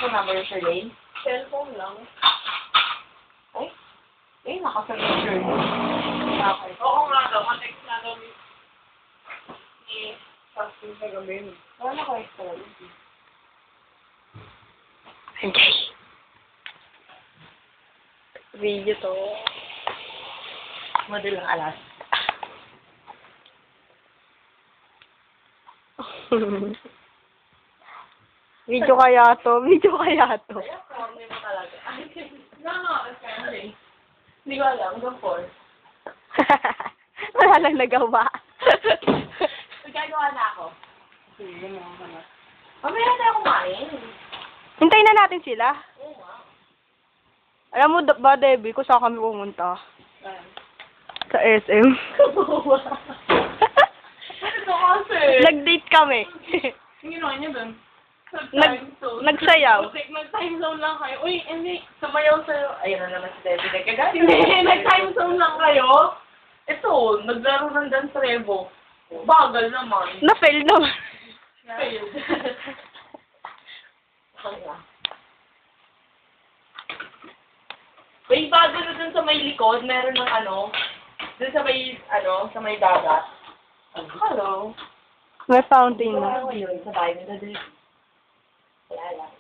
cellphone number, Shirley? Cellphone lang. Ay? Eh, nakasagot, Shirley. Okay. Oo nga daw, matext na daw ni Justin sa gabi. Wala ko extra. Okay. Video to. Madalang alas. Video kaya to. Video kaya to. Kaya, corny mo talaga. No, okay. Hindi ko alam, hanggang 4. Wala lang nagawa. Magagawa na ako. Sige, mo ako na. Mamaya na tayo kumain. Hintayin na natin sila. Oo nga. Alam mo ba, Debbie, kung saan kami pumunta? Sa SM. Ito kasi. Nag-date kami. Yung ginawa niyo dun? Nagsayaw. Nag-time zone lang kayo. Uy, hindi. Sumayaw sa'yo. Ayun na naman si Debbie. Nagkagaling. Hindi, nag-time zone lang kayo. Ito, naglaro ng dance revo. Bagal naman. Na-fail naman. Failed. May bago na dun sa may likod, meron ng dun sa may, sa may dagat. Hello. May fountain na. Ano yun? Sa bahay nila dun. Wala lang.